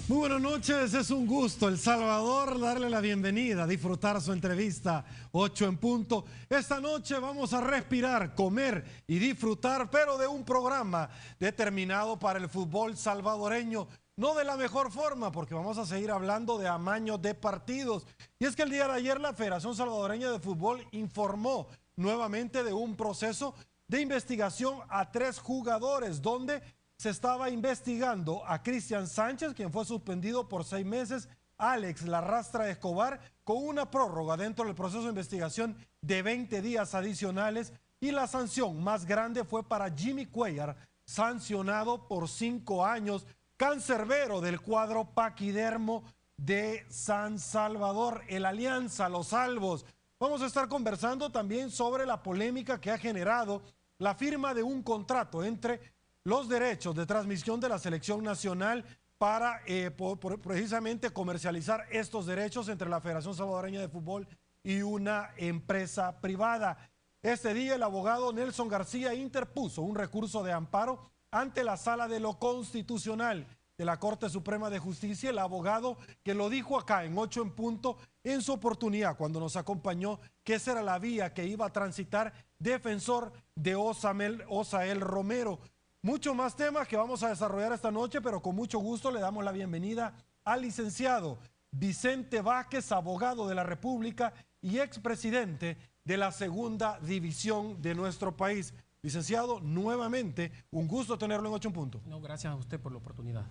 Muy buenas noches, es un gusto El Salvador darle la bienvenida, disfrutar su entrevista 8 en punto. Esta noche vamos a respirar, comer y disfrutar, pero de un programa determinado para el fútbol salvadoreño, no de la mejor forma, porque vamos a seguir hablando de amaños de partidos. Y es que el día de ayer la Federación Salvadoreña de Fútbol informó nuevamente de un proceso de investigación a 3 jugadores, donde se estaba investigando a Cristian Sánchez, quien fue suspendido por 6 meses, Alex Larrastra Escobar, con una prórroga dentro del proceso de investigación de 20 días adicionales, y la sanción más grande fue para Jimmy Cuellar, sancionado por 5 años, cancerbero del cuadro paquidermo de San Salvador, el Alianza Los Salvos. Vamos a estar conversando también sobre la polémica que ha generado la firma de un contrato entre los derechos de transmisión de la selección nacional para precisamente comercializar estos derechos entre la Federación Salvadoreña de Fútbol y una empresa privada. Este día el abogado Nelson García interpuso un recurso de amparo ante la Sala de lo Constitucional de la Corte Suprema de Justicia. El abogado que lo dijo acá en 8 en punto en su oportunidad cuando nos acompañó, que esa era la vía que iba a transitar defensor de Osael Romero. Muchos más temas que vamos a desarrollar esta noche, pero con mucho gusto le damos la bienvenida al licenciado Vicente Vázquez, abogado de la República y expresidente de la Segunda División de nuestro país. Licenciado, nuevamente, un gusto tenerlo en 8 en punto. No, gracias a usted por la oportunidad.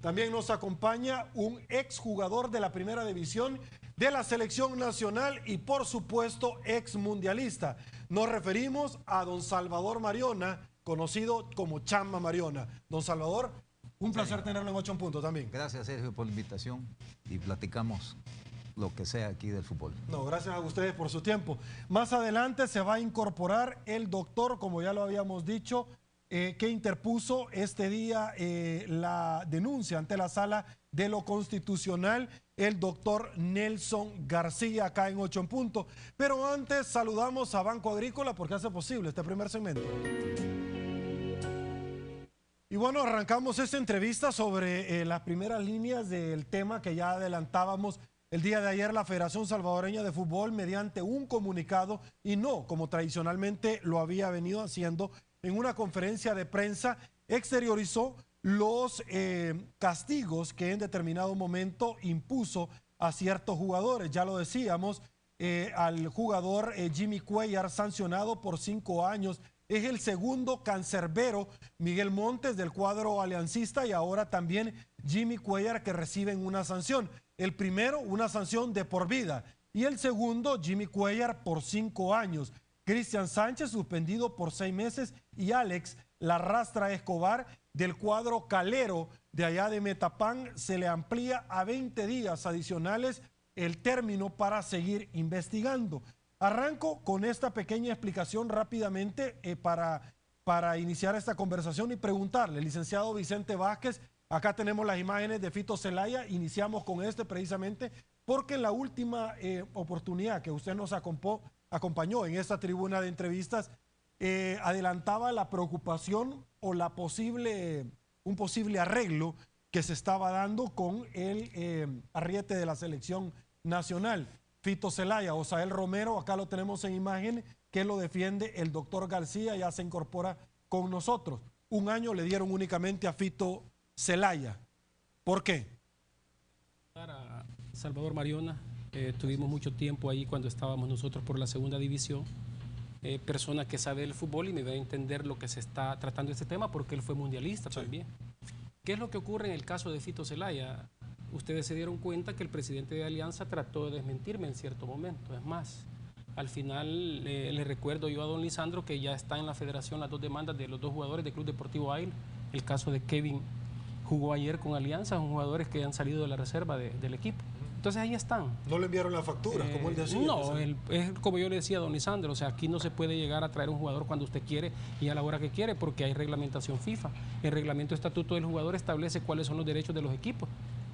También nos acompaña un exjugador de la Primera División de la Selección Nacional y, por supuesto, exmundialista. Nos referimos a don Salvador Mariona, conocido como Chamba Mariona. Don Salvador, un placer tenerlo en 8 en punto también. Gracias, Sergio, por la invitación y platicamos lo que sea aquí del fútbol. No, gracias a ustedes por su tiempo. Más adelante se va a incorporar el doctor, como ya lo habíamos dicho, que interpuso este día la denuncia ante la Sala de lo Constitucional, el doctor Nelson García, acá en 8 en punto. Pero antes saludamos a Banco Agrícola porque hace posible este primer segmento. Y bueno, arrancamos esta entrevista sobre las primeras líneas del tema que ya adelantábamos el día de ayer. La Federación Salvadoreña de Fútbol, mediante un comunicado, y no como tradicionalmente lo había venido haciendo, en una conferencia de prensa, exteriorizó los castigos que en determinado momento impuso a ciertos jugadores. Ya lo decíamos, al jugador Jimmy Cuellar, sancionado por 5 años, es el segundo cancerbero, Miguel Montes, del cuadro aliancista, y ahora también Jimmy Cuellar, que reciben una sanción. El primero, una sanción de por vida, y el segundo, Jimmy Cuellar, por 5 años. Cristian Sánchez, suspendido por 6 meses, y Alex Larrastra Escobar, del cuadro calero de allá de Metapán, se le amplía a 20 días adicionales el término para seguir investigando. Arranco con esta pequeña explicación rápidamente para iniciar esta conversación y preguntarle, licenciado Vicente Vázquez, acá tenemos las imágenes de Fito Zelaya, iniciamos con precisamente porque en la última oportunidad que usted nos acompañó en esta tribuna de entrevistas, adelantaba la preocupación o un posible arreglo que se estaba dando con el arriete de la selección nacional. Fito Zelaya, Osael Romero, acá lo tenemos en imagen, que lo defiende el doctor García, ya se incorpora con nosotros. 1 año le dieron únicamente a Fito Zelaya. ¿Por qué? Para Salvador Mariona, tuvimos mucho tiempo ahí cuando estábamos nosotros por la Segunda División. Persona que sabe del fútbol y me va a entender lo que se está tratando este tema porque él fue mundialista también. ¿Qué es lo que ocurre en el caso de Fito Zelaya? Ustedes se dieron cuenta que el presidente de Alianza trató de desmentirme en cierto momento. Es más, al final le recuerdo yo a don Lisandro que ya está en la federación las 2 demandas de los 2 jugadores del Club Deportivo Águila. El caso de Kevin jugó ayer con Alianza, son jugadores que han salido de la reserva del equipo. Entonces ahí están. ¿No le enviaron las facturas, como él decía? No, es como yo le decía a don Lisandro, o sea, aquí no se puede llegar a traer un jugador cuando usted quiere y a la hora que quiere, porque hay reglamentación FIFA. El reglamento estatuto del jugador establece cuáles son los derechos de los equipos.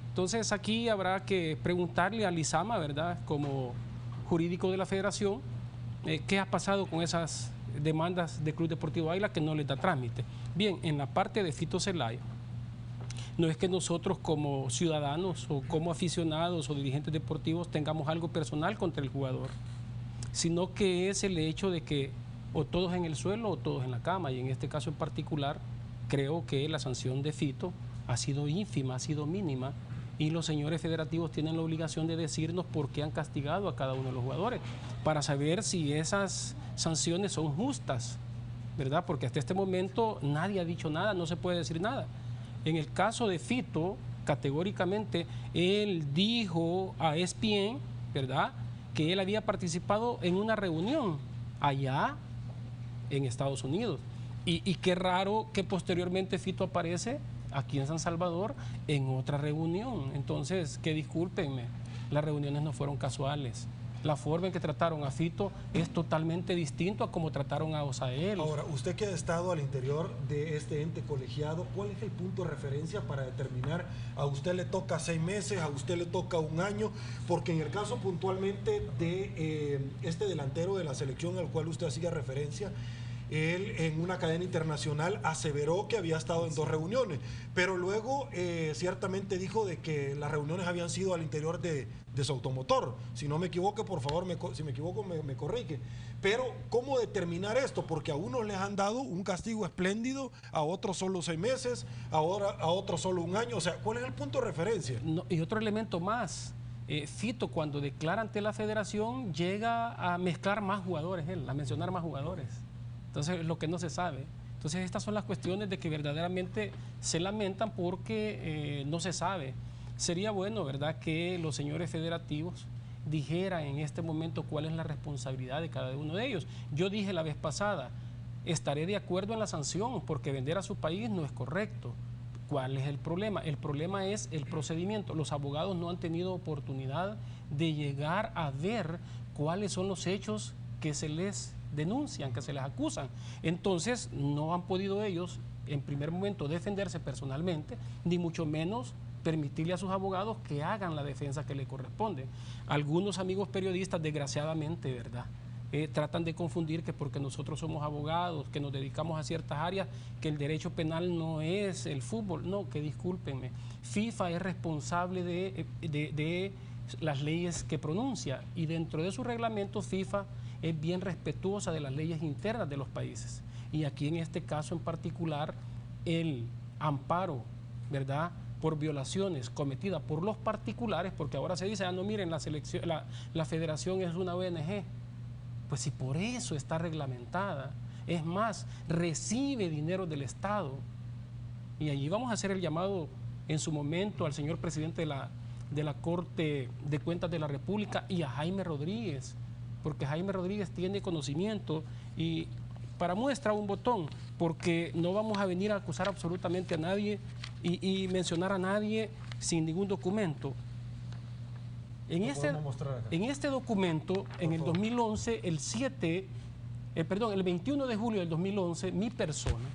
Entonces aquí habrá que preguntarle a Lizama, ¿verdad?, como jurídico de la federación, qué ha pasado con esas demandas de Club Deportivo Águila que no les da trámite. Bien, en la parte de Fito Zelaya, No es que nosotros como ciudadanos o como aficionados o dirigentes deportivos tengamos algo personal contra el jugador, sino que es el hecho de que o todos en el suelo o todos en la cama, y en este caso en particular creo que la sanción de Fito ha sido ínfima, ha sido mínima, y los señores federativos tienen la obligación de decirnos por qué han castigado a cada uno de los jugadores, para saber si esas sanciones son justas, ¿verdad? Porque hasta este momento nadie ha dicho nada, no se puede decir nada. En el caso de Fito, categóricamente, él dijo a ESPN, ¿verdad?, que él había participado en una reunión allá en Estados Unidos. Y qué raro que posteriormente Fito aparece aquí en San Salvador en otra reunión. Entonces, que discúlpenme, las reuniones no fueron casuales. La forma en que trataron a Fito es totalmente distinto a cómo trataron a Osael. Ahora, usted que ha estado al interior de este ente colegiado, ¿cuál es el punto de referencia para determinar a usted le toca 6 meses, a usted le toca 1 año? Porque en el caso puntualmente de este delantero de la selección al cual usted hacía referencia, él en una cadena internacional aseveró que había estado en 2 reuniones, pero luego ciertamente dijo de que las reuniones habían sido al interior de su automotor. Si no me equivoco, por favor, si me equivoco me corrige. Pero ¿cómo determinar esto? Porque a unos les han dado un castigo espléndido, a otros solo 6 meses, a otros solo 1 año. O sea, ¿cuál es el punto de referencia? No, y otro elemento más. Fito, cuando declara ante la federación, llega a mezclar más jugadores, a mencionar más jugadores. Entonces, lo que no se sabe. Entonces, estas son las cuestiones de que verdaderamente se lamentan porque no se sabe. Sería bueno, ¿verdad?, que los señores federativos dijeran en este momento cuál es la responsabilidad de cada uno de ellos. Yo dije la vez pasada, estaré de acuerdo en la sanción porque vender a su país no es correcto. ¿Cuál es el problema? El problema es el procedimiento. Los abogados no han tenido oportunidad de llegar a ver cuáles son los hechos que se les denuncian, que se les acusan. Entonces, no han podido ellos, en primer momento, defenderse personalmente, ni mucho menos permitirle a sus abogados que hagan la defensa que le corresponde. Algunos amigos periodistas, desgraciadamente, ¿verdad?, tratan de confundir que porque nosotros somos abogados, que nos dedicamos a ciertas áreas, que el derecho penal no es el fútbol. No, que discúlpenme. FIFA es responsable de las leyes que pronuncia, y dentro de sus reglamentos FIFA es bien respetuosa de las leyes internas de los países. Y aquí en este caso en particular, el amparo, ¿verdad?, por violaciones cometidas por los particulares, porque ahora se dice, no, miren, la federación es una ONG. Pues si por eso está reglamentada, es más, recibe dinero del Estado. Y allí vamos a hacer el llamado en su momento al señor presidente de la Corte de Cuentas de la República y a Jaime Rodríguez, porque Jaime Rodríguez tiene conocimiento, y para muestra un botón, porque no vamos a venir a acusar absolutamente a nadie y mencionar a nadie sin ningún documento. En este documento, en el 2011, el 21 de julio del 2011, mi persona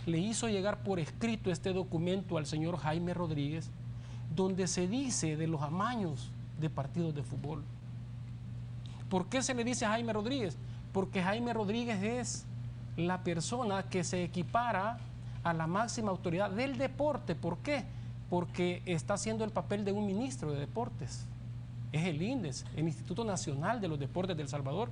le hizo llegar por escrito este documento al señor Jaime Rodríguez, donde se dice de los amaños de partidos de fútbol. ¿Por qué se le dice a Jaime Rodríguez? Porque Jaime Rodríguez es la persona que se equipara a la máxima autoridad del deporte. ¿Por qué? Porque está haciendo el papel de un ministro de deportes. Es el INDES, el Instituto Nacional de los Deportes de El Salvador.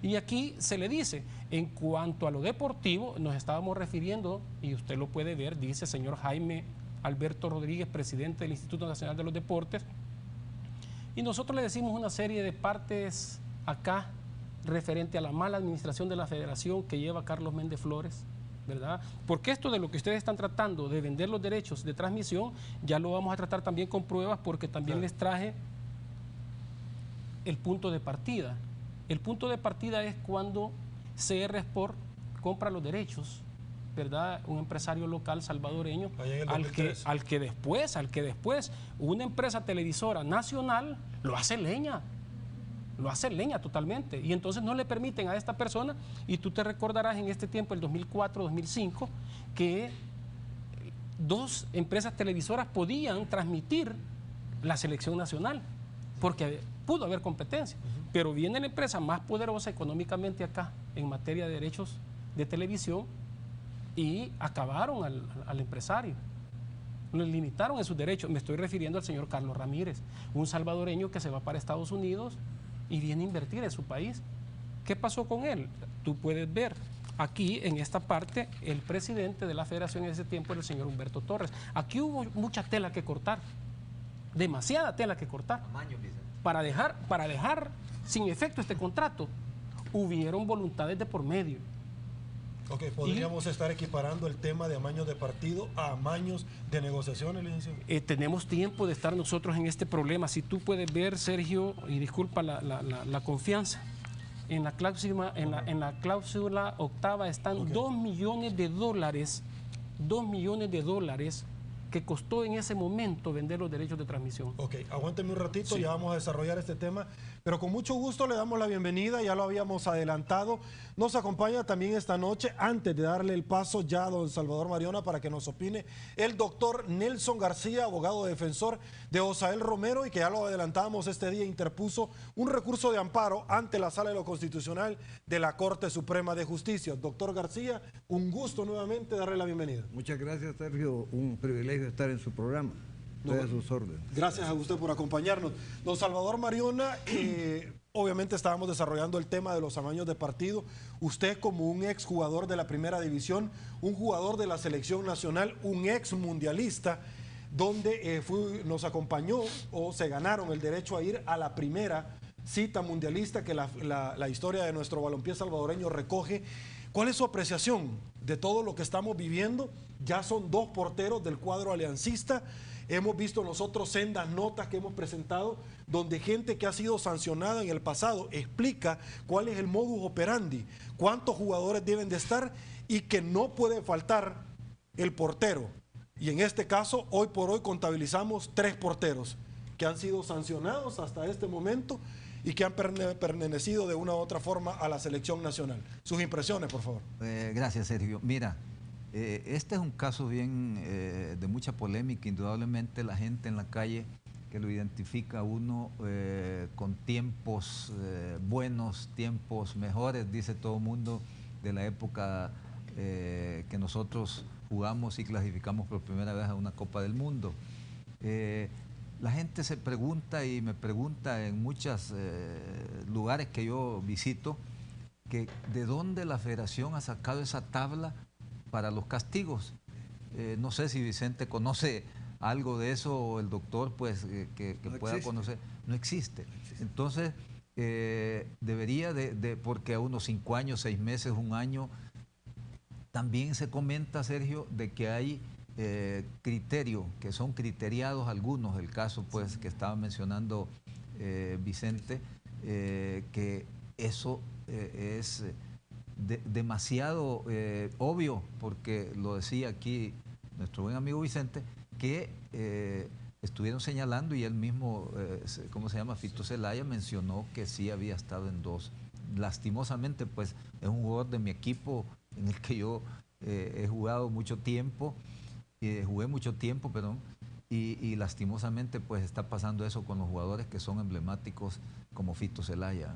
Y aquí se le dice, en cuanto a lo deportivo, nos estábamos refiriendo, y usted lo puede ver, dice señor Jaime Alberto Rodríguez, presidente del Instituto Nacional de los Deportes, y nosotros le decimos una serie de partes acá referente a la mala administración de la federación que lleva Carlos Méndez Flores, ¿verdad? Porque esto de lo que ustedes están tratando de vender los derechos de transmisión, ya lo vamos a tratar también con pruebas, porque también les traje el punto de partida. El punto de partida es cuando CR Sport compra los derechos, ¿verdad? Un empresario local salvadoreño al que después una empresa televisora nacional lo hace leña totalmente, y entonces no le permiten a esta persona. Y tú te recordarás en este tiempo, el 2004-2005, que 2 empresas televisoras podían transmitir la selección nacional, porque pudo haber competencia. Pero viene la empresa más poderosa económicamente acá en materia de derechos de televisión y acabaron al empresario. le limitaron en sus derechos. Me estoy refiriendo al señor Carlos Ramírez, un salvadoreño que se va para Estados Unidos y viene a invertir en su país. ¿Qué pasó con él? Tú puedes ver aquí en esta parte, el presidente de la federación en ese tiempo era el señor Humberto Torres. Aquí hubo mucha tela que cortar, demasiada tela que cortar. Para dejar sin efecto este contrato, hubieron voluntades de por medio. Ok, podríamos estar equiparando el tema de amaños de partido a amaños de negociaciones, licenciado. Tenemos tiempo de estar nosotros en este problema. Si tú puedes ver, Sergio, y disculpa la confianza, en la cláusula octava están 2 millones de dólares, 2 millones de dólares que costó en ese momento vender los derechos de transmisión. Ok, aguánteme un ratito, Sí. ya vamos a desarrollar este tema, pero con mucho gusto le damos la bienvenida, ya lo habíamos adelantado. Nos acompaña también esta noche, antes de darle el paso ya a don Salvador Mariona para que nos opine, el doctor Nelson García, abogado defensor de Osael Romero, y que ya lo adelantamos este día, interpuso un recurso de amparo ante la Sala de lo Constitucional de la Corte Suprema de Justicia. Doctor García, un gusto nuevamente darle la bienvenida. Muchas gracias, Sergio. Un privilegio estar en su programa. Estoy a sus órdenes. Gracias a usted por acompañarnos. Don Salvador Mariona, obviamente estábamos desarrollando el tema de los amaños de partido. Usted como un exjugador de la primera división, un jugador de la selección nacional, un ex mundialista, donde nos acompañó o se ganaron el derecho a ir a la primera cita mundialista que la historia de nuestro balompié salvadoreño recoge. ¿Cuál es su apreciación de todo lo que estamos viviendo? Ya son 2 porteros del cuadro aliancista. Hemos visto nosotros sendas notas que hemos presentado donde gente que ha sido sancionada en el pasado explica cuál es el modus operandi, cuántos jugadores deben de estar y que no puede faltar el portero. Y en este caso, hoy por hoy contabilizamos 3 porteros que han sido sancionados hasta este momento y que han pertenecido de una u otra forma a la selección nacional. Sus impresiones, por favor. Gracias, Sergio. Mira, este es un caso bien de mucha polémica. Indudablemente la gente en la calle que lo identifica a uno con tiempos buenos, tiempos mejores, dice todo el mundo, de la época que nosotros jugamos y clasificamos por primera vez a una Copa del Mundo. La gente se pregunta y me pregunta en muchos lugares que yo visito que de dónde la federación ha sacado esa tabla para los castigos. No sé si Vicente conoce algo de eso o el doctor pues que No pueda existe. conocer. No existe. Entonces debería porque a unos 5 años, 6 meses, 1 año, también se comenta, Sergio, de que hay criterios, que son criteriados algunos, el caso pues que estaba mencionando Vicente, que eso es demasiado obvio, porque lo decía aquí nuestro buen amigo Vicente, que estuvieron señalando y él mismo, ¿cómo se llama? Fito Zelaya mencionó que sí había estado en 2. Lastimosamente, pues es un jugador de mi equipo en el que yo he jugado mucho tiempo, jugué mucho tiempo, perdón, y lastimosamente pues está pasando eso con los jugadores que son emblemáticos como Fito Zelaya.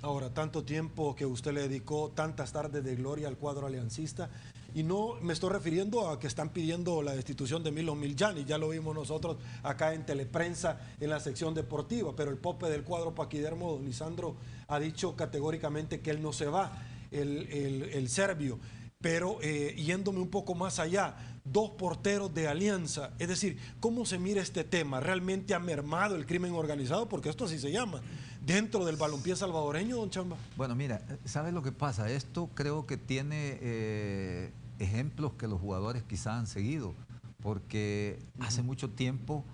Ahora, tanto tiempo que usted le dedicó, tantas tardes de gloria al cuadro aliancista, y no me estoy refiriendo a que están pidiendo la destitución de Milo Miljani, ya lo vimos nosotros acá en Teleprensa, en la sección deportiva, pero el pope del cuadro paquidermo, don Lisandro, ha dicho categóricamente que él no se va, el serbio. Pero yéndome un poco más allá, 2 porteros de Alianza, es decir, ¿cómo se mira este tema? ¿Realmente ha mermado el crimen organizado? Porque esto así se llama, dentro del balompié salvadoreño, don Chamba. Bueno, mira, ¿sabes lo que pasa? Esto creo que tiene ejemplos que los jugadores quizás han seguido, porque hace mucho tiempo,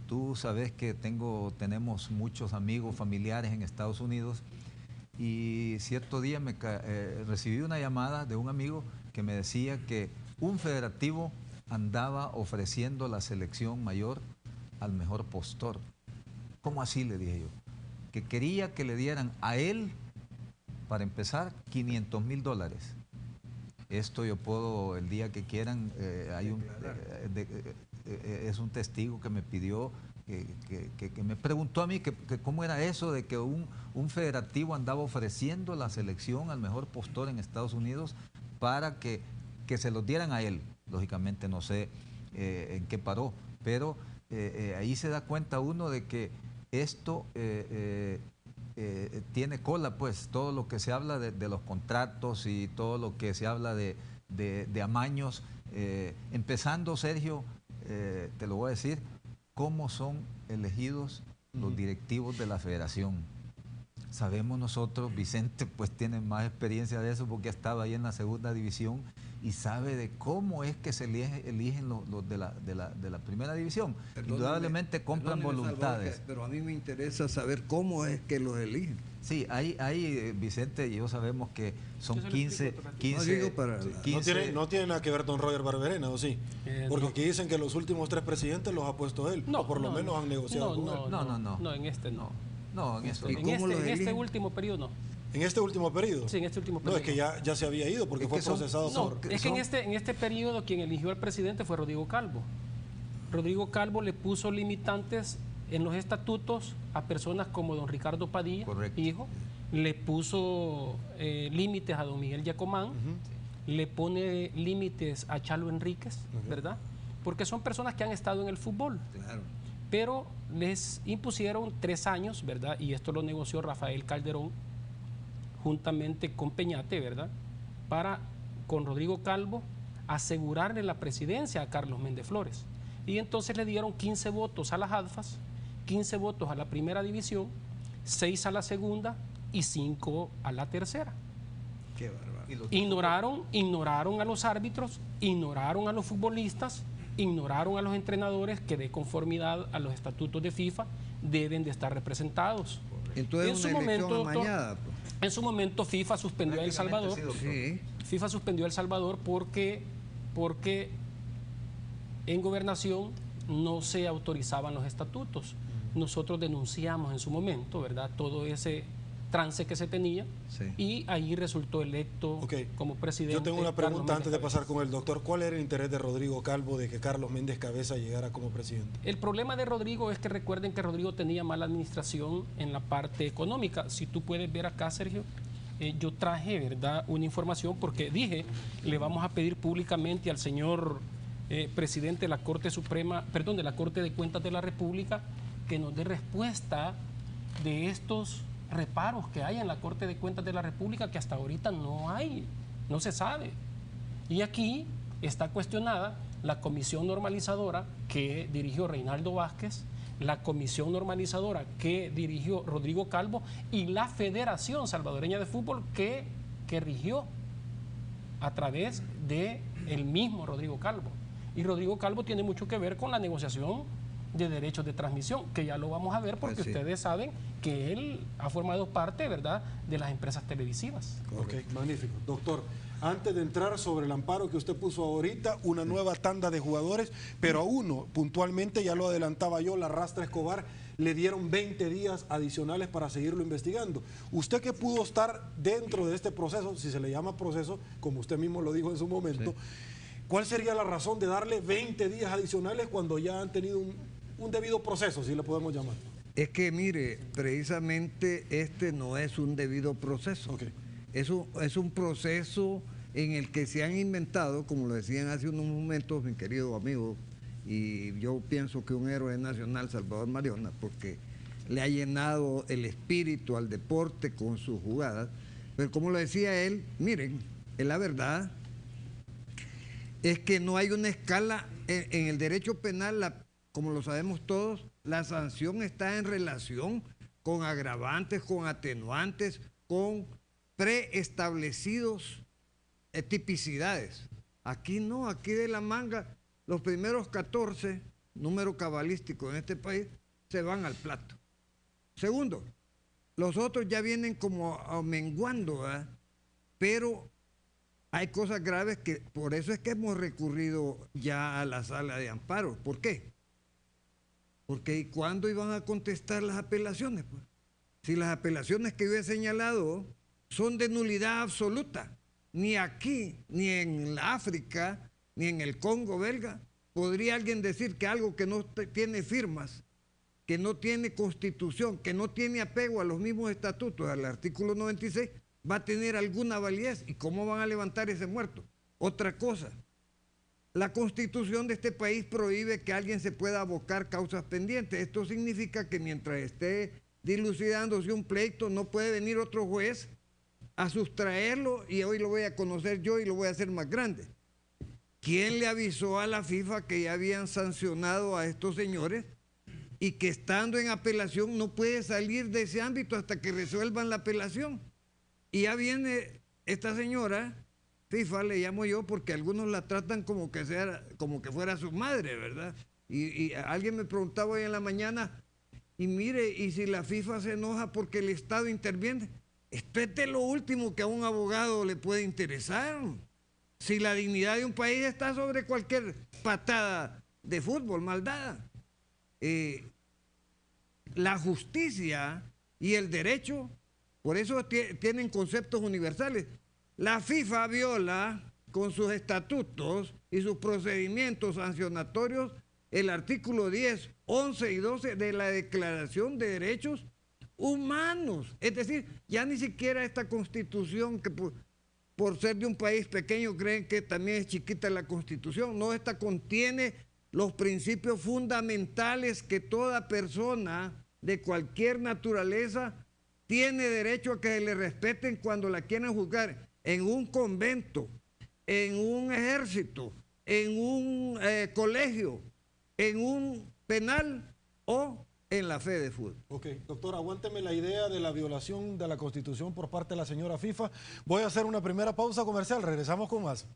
tú sabes que tenemos muchos amigos familiares en Estados Unidos, y cierto día recibí una llamada de un amigo que me decía que un federativo andaba ofreciendo la selección mayor al mejor postor. ¿Cómo así? Le dije yo. Que quería que le dieran a él, para empezar, $500,000. Esto yo puedo, el día que quieran, es un testigo que me pidió, que me preguntó a mí que cómo era eso de que un federativo andaba ofreciendo la selección al mejor postor en Estados Unidos para que se los dieran a él. lógicamente no sé en qué paró, pero ahí se da cuenta uno de que esto tiene cola, pues, todo lo que se habla de los contratos y todo lo que se habla de amaños, empezando, Sergio, te lo voy a decir, cómo son elegidos los directivos de la federación. Sabemos nosotros, Vicente pues tiene más experiencia de eso porque ha estado ahí en la segunda división y sabe de cómo es que se eligen los de la primera división. Indudablemente compran voluntades. Salvador, pero a mí me interesa saber cómo es que los eligen. Sí, hay Vicente y yo sabemos que son 15... No tiene nada que ver don Roger Barberena, ¿o sí? Porque No. aquí dicen que los últimos 3 presidentes los ha puesto él, o por lo menos han negociado con él. No, en este no. No, en eso ¿Y no. cómo los En este eligen? último periodo no. ¿En este último periodo? Sí, en este último No, periodo. es que ya se había ido porque Es fue que son- procesado No, por... es que en este periodo quien eligió al presidente fue Rodrigo Calvo. Rodrigo Calvo le puso limitantes en los estatutos a personas como don Ricardo Padilla, Correcto. hijo, le puso límites a don Miguel Yacomán, le pone límites a Chalo Enríquez, ¿verdad? Porque son personas que han estado en el fútbol. Claro. Pero les impusieron 3 años, ¿verdad? Y esto lo negoció Rafael Calderón juntamente con Peñate, ¿verdad? Para, con Rodrigo Calvo, asegurarle la presidencia a Carlos Méndez Flores. Y entonces le dieron 15 votos a las ADFAS, 15 votos a la primera división, 6 a la segunda y 5 a la tercera. Qué bárbaro. Y los- Ignoraron a los árbitros, ignoraron a los futbolistas, ignoraron a los entrenadores que de conformidad a los estatutos de FIFA deben de estar representados. Entonces En es su una momento, elección doctor, amañada, pues. En su momento FIFA suspendió a El Salvador. Prácticamente sí, doctor. Sí. FIFA suspendió a El Salvador porque en gobernación no se autorizaban los estatutos. Nosotros denunciamos en su momento, ¿verdad?, todo ese trance que se tenía, Sí. y ahí resultó electo Ok. como presidente. Yo tengo una Carlos pregunta Méndez antes de Cabezas. pasar con el doctor. ¿Cuál era el interés de Rodrigo Calvo de que Carlos Méndez Cabeza llegara como presidente? El problema de Rodrigo es que recuerden que Rodrigo tenía mala administración en la parte económica. Si tú puedes ver acá, Sergio, yo traje, ¿verdad?, una información porque dije, le vamos a pedir públicamente al señor presidente de la Corte Suprema, perdón, de la Corte de Cuentas de la República, que nos dé respuesta de estos reparos que hay en la Corte de Cuentas de la República, que hasta ahorita no hay, no se sabe. Y aquí está cuestionada la comisión normalizadora que dirigió Reinaldo Vázquez, la comisión normalizadora que dirigió Rodrigo Calvo y la Federación Salvadoreña de Fútbol que rigió a través de el mismo Rodrigo Calvo. Y Rodrigo Calvo tiene mucho que ver con la negociación de derechos de transmisión, que ya lo vamos a ver porque Pues sí. ustedes saben que él ha formado parte, ¿verdad?, de las empresas televisivas. Ok, magnífico. Doctor, antes de entrar sobre el amparo que usted puso ahorita, una nueva tanda de jugadores, pero a uno, puntualmente, ya lo adelantaba yo, la Rastra Escobar, le dieron 20 días adicionales para seguirlo investigando. Usted que pudo estar dentro de este proceso, si se le llama proceso, como usted mismo lo dijo en su momento, ¿cuál sería la razón de darle 20 días adicionales cuando ya han tenido un debido proceso, si le podemos llamar? Es que mire, precisamente este no es un debido proceso. Ok. Es un proceso en el que se han inventado, como lo decían hace unos momentos mi querido amigo, y yo pienso que un héroe nacional, Salvador Mariona, porque le ha llenado el espíritu al deporte con sus jugadas. Pero como lo decía él, miren, es la verdad, es que no hay una escala en el derecho penal, como lo sabemos todos, la sanción está en relación con agravantes, con atenuantes, con preestablecidos tipicidades. Aquí no, aquí de la manga, los primeros 14, número cabalístico en este país, se van al plato. Segundo, los otros ya vienen como menguando, ¿verdad? Pero hay cosas graves que, por eso es que hemos recurrido ya a la sala de amparo. ¿Por qué? Porque ¿cuándo iban a contestar las apelaciones? Pues? Si las apelaciones que yo he señalado son de nulidad absoluta, ni aquí, ni en la África, ni en el Congo belga, podría alguien decir que algo que no tiene firmas, que no tiene constitución, que no tiene apego a los mismos estatutos, al artículo 96, va a tener alguna validez. ¿Y cómo van a levantar ese muerto? Otra cosa, la Constitución de este país prohíbe que alguien se pueda abocar causas pendientes. Esto significa que mientras esté dilucidándose un pleito, no puede venir otro juez a sustraerlo y hoy lo voy a conocer yo y lo voy a hacer más grande. ¿Quién le avisó a la FIFA que ya habían sancionado a estos señores y que estando en apelación no puede salir de ese ámbito hasta que resuelvan la apelación? Y ya viene esta señora, FIFA le llamo yo porque algunos la tratan como que fuera su madre, ¿verdad? Y alguien me preguntaba hoy en la mañana, y mire, ¿y si la FIFA se enoja porque el Estado interviene? Espete lo último que a un abogado le puede interesar. Si la dignidad de un país está sobre cualquier patada de fútbol mal dada. La justicia y el derecho, por eso tienen conceptos universales. La FIFA viola con sus estatutos y sus procedimientos sancionatorios el artículo 10, 11 y 12 de la Declaración de Derechos Humanos. Es decir, ya ni siquiera esta Constitución, que por ser de un país pequeño creen que también es chiquita la Constitución. No, esta contiene los principios fundamentales que toda persona de cualquier naturaleza tiene derecho a que le respeten cuando la quieran juzgar en un convento, en un ejército, en un colegio, en un penal o en la fe de fútbol. Ok, doctor, aguánteme la idea de la violación de la Constitución por parte de la señora FIFA. Voy a hacer una primera pausa comercial, regresamos con más.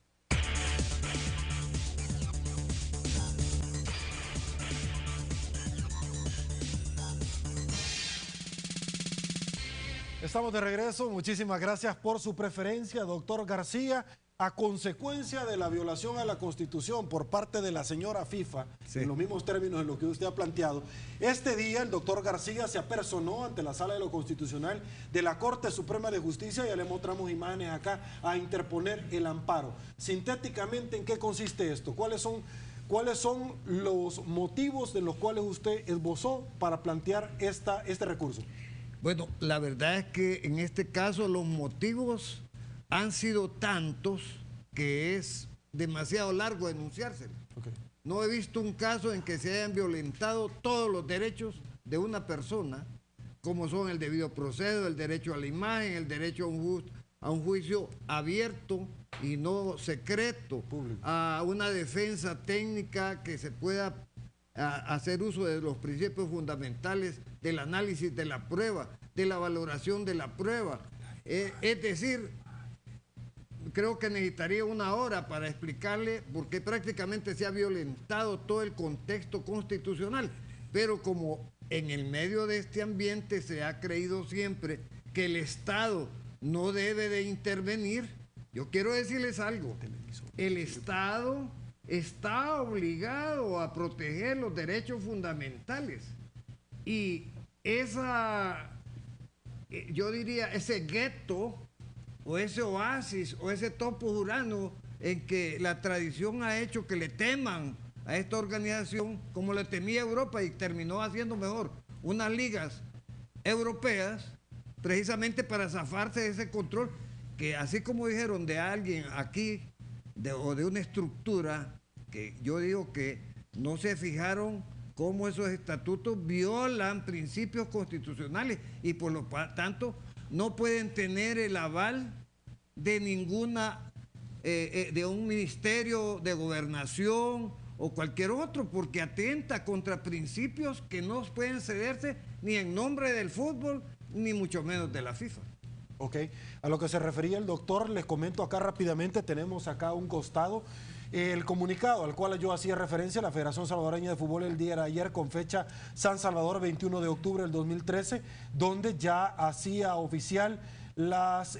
Estamos de regreso, muchísimas gracias por su preferencia, doctor García. A consecuencia de la violación a la Constitución por parte de la señora FIFA, sí, en los mismos términos en los que usted ha planteado, este día el doctor García se apersonó ante la Sala de lo Constitucional de la Corte Suprema de Justicia, ya le mostramos imágenes acá, a interponer el amparo. Sintéticamente, ¿en qué consiste esto? ¿Cuáles son los motivos de los cuales usted esbozó para plantear este recurso? Bueno, la verdad es que en este caso los motivos han sido tantos que es demasiado largo denunciárselo. Okay. No he visto un caso en que se hayan violentado todos los derechos de una persona, como son el debido proceso, el derecho a la imagen, el derecho a un juicio abierto y no secreto, público, a una defensa técnica que se pueda hacer uso de los principios fundamentales del análisis de la prueba, de la valoración de la prueba. Es decir, creo que necesitaría una hora para explicarle por qué prácticamente se ha violentado todo el contexto constitucional. Pero como en el medio de este ambiente se ha creído siempre que el Estado no debe de intervenir, yo quiero decirles algo. El Estado está obligado a proteger los derechos fundamentales. Y yo diría, ese gueto o ese oasis o ese topos urano en que la tradición ha hecho que le teman a esta organización como le temía Europa y terminó haciendo mejor unas ligas europeas precisamente para zafarse de ese control que, así como dijeron de alguien aquí o de una estructura, que yo digo que no se fijaron cómo esos estatutos violan principios constitucionales y por lo tanto no pueden tener el aval de de un ministerio de gobernación o cualquier otro, porque atenta contra principios que no pueden cederse ni en nombre del fútbol, ni mucho menos de la FIFA. Ok, a lo que se refería el doctor, les comento acá rápidamente, tenemos acá un costado. El comunicado al cual yo hacía referencia, la Federación Salvadoreña de Fútbol, el día de ayer con fecha San Salvador 21 de octubre del 2013, donde ya hacía oficial las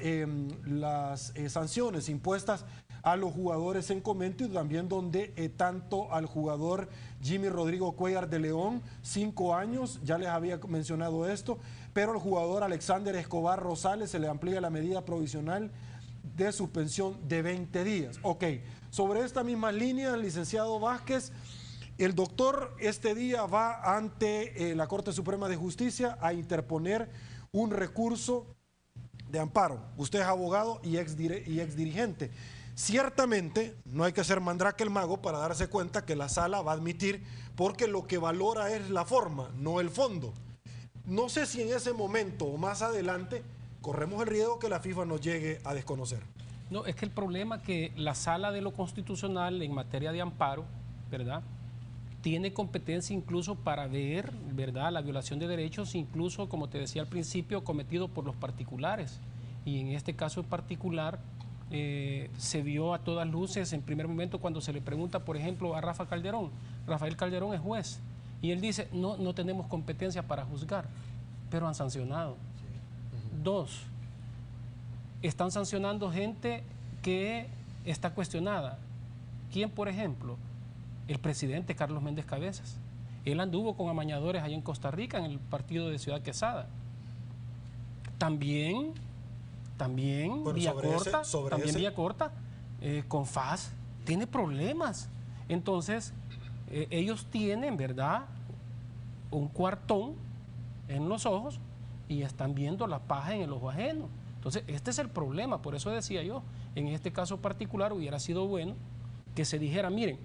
sanciones impuestas a los jugadores en comento y también donde tanto al jugador Jimmy Rodrigo Cuellar de León, 5 años, ya les había mencionado esto, pero al jugador Alexander Escobar Rosales se le amplía la medida provisional de suspensión de 20 días. Ok, sobre esta misma línea, el licenciado Vázquez, el doctor este día va ante la Corte Suprema de Justicia a interponer un recurso de amparo. Usted es abogado y ex dirigente. Ciertamente, no hay que ser Mandrake el mago para darse cuenta que la sala va a admitir, porque lo que valora es la forma, no el fondo. No sé si en ese momento o más adelante corremos el riesgo que la FIFA nos llegue a desconocer. No, es que el problema es que la Sala de lo Constitucional en materia de amparo, ¿verdad?, tiene competencia incluso para ver, ¿verdad?, la violación de derechos, incluso, como te decía al principio, cometido por los particulares. Y en este caso en particular se vio a todas luces en primer momento cuando se le pregunta, por ejemplo, a Rafael Calderón. Rafael Calderón es juez y él dice, no tenemos competencia para juzgar, pero han sancionado. Sí. 2, están sancionando gente que está cuestionada. ¿Quién, por ejemplo? El presidente Carlos Méndez Cabezas. Él anduvo con amañadores allá en Costa Rica en el partido de Ciudad Quesada. También bueno, Villacorta, con FAS, tiene problemas. Entonces, ellos tienen, ¿verdad?, un cuartón en los ojos y están viendo la paja en el ojo ajeno. Entonces, este es el problema. Por eso decía yo, en este caso particular hubiera sido bueno que se dijera, miren,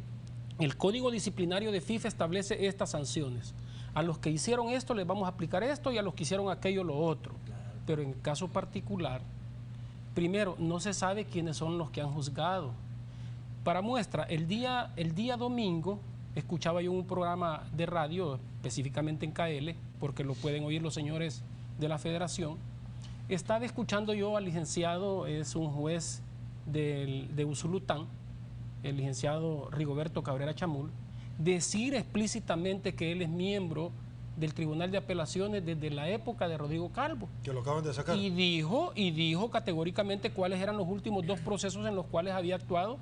el Código Disciplinario de FIFA establece estas sanciones. A los que hicieron esto les vamos a aplicar esto y a los que hicieron aquello lo otro. Claro. Pero en el caso particular, primero, no se sabe quiénes son los que han juzgado. Para muestra, el día domingo, escuchaba yo un programa de radio, específicamente en KL, porque lo pueden oír los señores de la federación. Estaba escuchando yo al licenciado, es un juez de Usulután, el licenciado Rigoberto Cabrera Chamul, decir explícitamente que él es miembro del Tribunal de Apelaciones desde la época de Rodrigo Calvo. Que lo acaban de sacar. Y dijo categóricamente cuáles eran los últimos 2 procesos en los cuales había actuado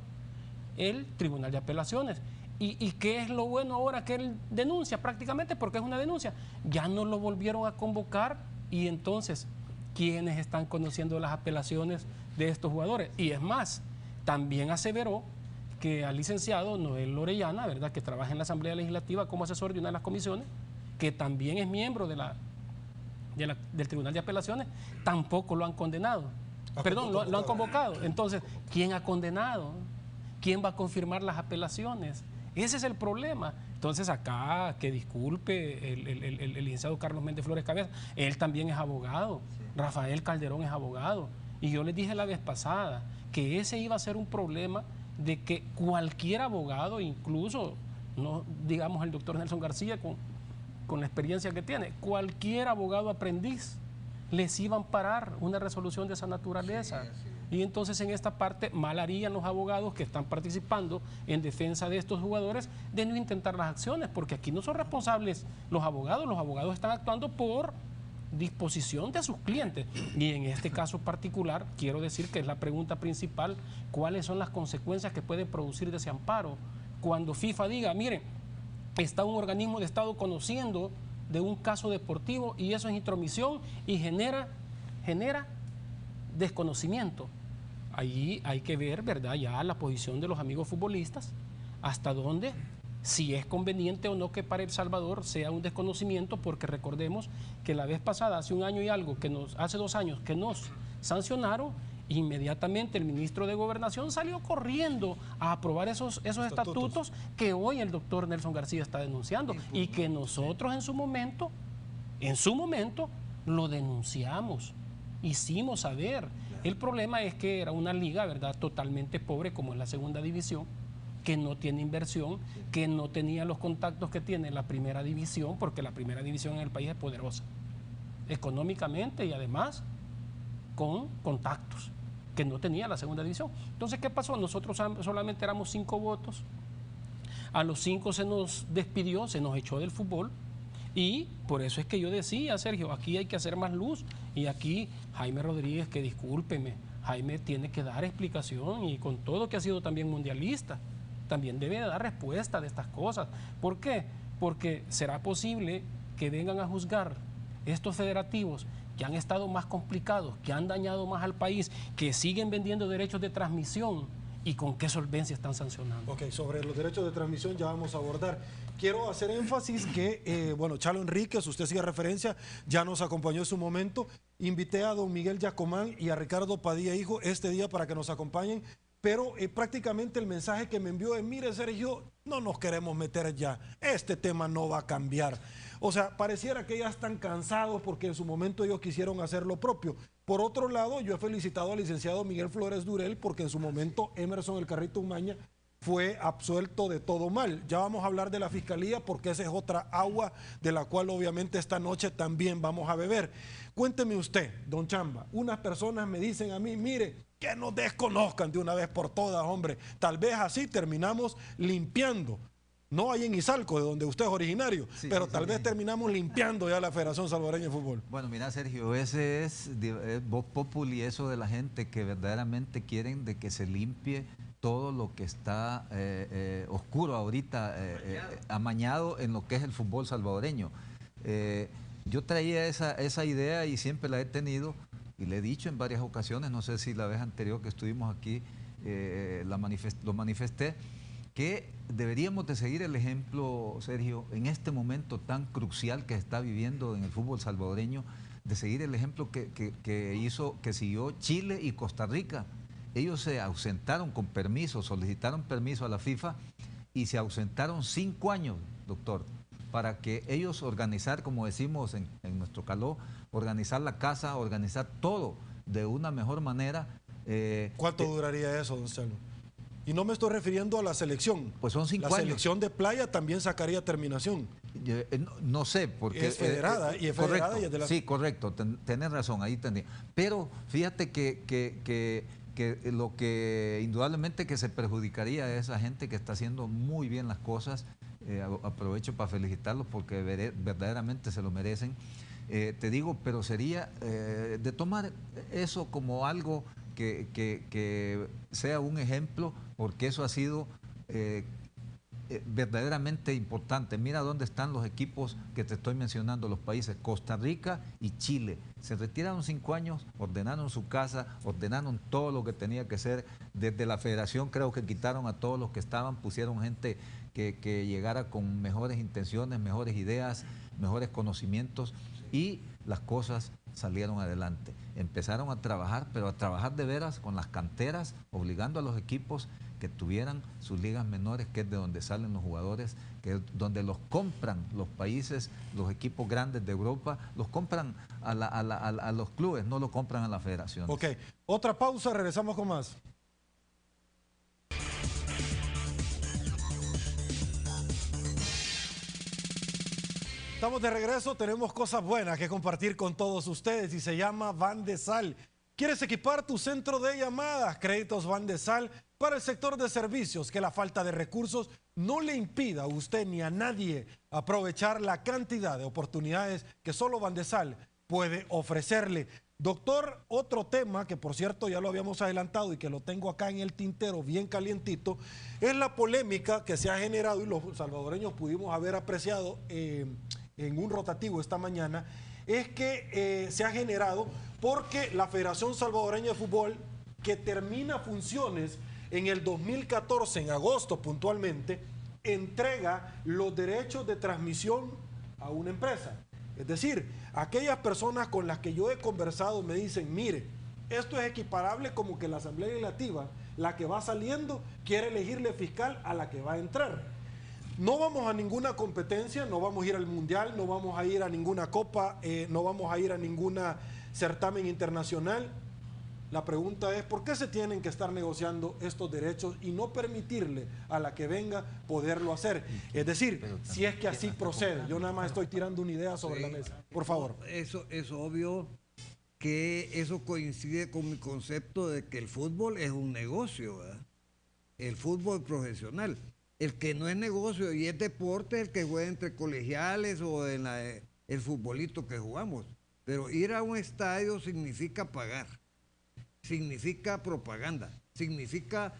el Tribunal de Apelaciones. ¿Y qué es lo bueno ahora que él denuncia prácticamente? Porque es una denuncia. Ya no lo volvieron a convocar y entonces, ¿quiénes están conociendo las apelaciones de estos jugadores? Y es más, también aseveró que al licenciado Noel Orellana, ¿verdad?, que trabaja en la Asamblea Legislativa como asesor de una de las comisiones, que también es miembro del Tribunal de Apelaciones, tampoco lo han condenado. Perdón, lo han convocado. Entonces, ¿quién ha condenado? ¿Quién va a confirmar las apelaciones? Ese es el problema. Entonces, acá, que disculpe el licenciado Carlos Méndez Flores Cabezas, él también es abogado. Sí. Rafael Calderón es abogado. Y yo les dije la vez pasada que ese iba a ser un problema de que cualquier abogado, incluso, no digamos el doctor Nelson García con la experiencia que tiene, cualquier abogado aprendiz les iba a amparar una resolución de esa naturaleza. Sí, sí. Y entonces en esta parte mal harían los abogados que están participando en defensa de estos jugadores de no intentar las acciones, porque aquí no son responsables los abogados están actuando por disposición de sus clientes. Y en este caso particular, quiero decir que es la pregunta principal, ¿cuáles son las consecuencias que puede producir de ese amparo? Cuando FIFA diga, miren, está un organismo de Estado conociendo de un caso deportivo y eso es intromisión y genera desconocimiento. Ahí hay que ver, ¿verdad?, ya la posición de los amigos futbolistas, hasta dónde, si es conveniente o no que para El Salvador sea un desconocimiento, porque recordemos que la vez pasada, hace un año y algo, hace 2 años que nos sancionaron, inmediatamente el ministro de Gobernación salió corriendo a aprobar esos estatutos que hoy el doctor Nelson García está denunciando y que nosotros en su momento lo denunciamos, hicimos saber. El problema es que era una liga, ¿verdad?, totalmente pobre como es la segunda división, que no tiene inversión, que no tenía los contactos que tiene la primera división, porque la primera división en el país es poderosa, económicamente y además con contactos, que no tenía la segunda división. Entonces, ¿qué pasó? Nosotros solamente éramos 5 votos, a los 5 se nos despidió, se nos echó del fútbol, y por eso es que yo decía, Sergio, aquí hay que hacer más luz, y aquí Jaime Rodríguez, que discúlpeme, Jaime tiene que dar explicación, y con todo que ha sido también mundialista, también debe dar respuesta de estas cosas. ¿Por qué? Porque será posible que vengan a juzgar estos federativos que han estado más complicados, que han dañado más al país, que siguen vendiendo derechos de transmisión, y con qué solvencia están sancionando. Ok, sobre los derechos de transmisión ya vamos a abordar. Quiero hacer énfasis que, Chalo Enríquez, usted sigue referencia, ya nos acompañó en su momento. Invité a don Miguel Yacomán y a Ricardo Padilla Hijo este día para que nos acompañen pero prácticamente el mensaje que me envió es, mire Sergio, no nos queremos meter ya, este tema no va a cambiar. O sea, pareciera que ya están cansados porque en su momento ellos quisieron hacer lo propio. Por otro lado, yo he felicitado al licenciado Miguel Flores Durel porque en su momento Emerson El Carrito Umaña fue absuelto de todo mal. Ya vamos a hablar de la fiscalía porque esa es otra agua de la cual obviamente esta noche también vamos a beber. Cuénteme usted, don Chamba, unas personas me dicen a mí, mire, que nos desconozcan de una vez por todas, hombre. Tal vez así terminamos limpiando. No hay en Izalco, de donde usted es originario, sí, pero tal vez terminamos limpiando ya la Federación Salvadoreña de Fútbol. Bueno, mira Sergio, ese es voz populi, eso de la gente que verdaderamente quieren de que se limpie todo lo que está oscuro ahorita, amañado en lo que es el fútbol salvadoreño. Yo traía esa idea y siempre la he tenido y le he dicho en varias ocasiones, no sé si la vez anterior que estuvimos aquí lo manifesté, que deberíamos de seguir el ejemplo, Sergio, en este momento tan crucial que está viviendo en el fútbol salvadoreño, de seguir el ejemplo que siguió Chile y Costa Rica. Ellos se ausentaron con permiso, solicitaron permiso a la FIFA y se ausentaron 5 años, doctor, para que ellos organizar, como decimos en nuestro calor, organizar la casa, organizar todo de una mejor manera. ¿Cuánto duraría eso, don Celo? Y no me estoy refiriendo a la selección. Pues son 5 años. La selección de playa también sacaría terminación. No sé, porque... Es federada, y es federada correcto, y es de la... Sí, correcto, tenés razón, ahí tenés. Pero fíjate que lo que indudablemente que se perjudicaría a esa gente que está haciendo muy bien las cosas, aprovecho para felicitarlos porque verdaderamente se lo merecen. Te digo, pero sería de tomar eso como algo que sea un ejemplo, porque eso ha sido verdaderamente importante. Mira dónde están los equipos que te estoy mencionando, los países Costa Rica y Chile. Se retiraron 5 años, ordenaron su casa, ordenaron todo lo que tenía que ser. Desde la federación creo que quitaron a todos los que estaban, pusieron gente que llegara con mejores intenciones, mejores ideas, mejores conocimientos y las cosas salieron adelante. Empezaron a trabajar, pero a trabajar de veras con las canteras, obligando a los equipos que tuvieran sus ligas menores, que es de donde salen los jugadores, que es donde los compran los países, los equipos grandes de Europa, los compran a los clubes, no lo compran a la federación. Ok, otra pausa, regresamos con más. Estamos de regreso, tenemos cosas buenas que compartir con todos ustedes y se llama Van de Sal. ¿Quieres equipar tu centro de llamadas? Créditos Van de Sal para el sector de servicios, que la falta de recursos no le impida a usted ni a nadie aprovechar la cantidad de oportunidades que solo Van de Sal puede ofrecerle. Doctor, otro tema que por cierto ya lo habíamos adelantado y que lo tengo acá en el tintero bien calientito, es la polémica que se ha generado y los salvadoreños pudimos haber apreciado en un rotativo esta mañana, es que se ha generado porque la Federación Salvadoreña de Fútbol, que termina funciones en el 2014, en agosto puntualmente, entrega los derechos de transmisión a una empresa. Es decir, aquellas personas con las que yo he conversado me dicen, mire, esto es equiparable como que la Asamblea Legislativa, la que va saliendo, quiere elegirle fiscal a la que va a entrar. No vamos a ninguna competencia, no vamos a ir al Mundial, no vamos a ir a ninguna copa, no vamos a ir a ninguna certamen internacional. La pregunta es, ¿por qué se tienen que estar negociando estos derechos y no permitirle a la que venga poderlo hacer? Es decir, si es que así procede. Yo nada más estoy tirando una idea sobre la mesa. Por favor. Eso es obvio que eso coincide con mi concepto de que el fútbol es un negocio, ¿verdad? El fútbol profesional. El que no es negocio y es deporte, el que juega entre colegiales o en el futbolito que jugamos. Pero ir a un estadio significa pagar, significa propaganda, significa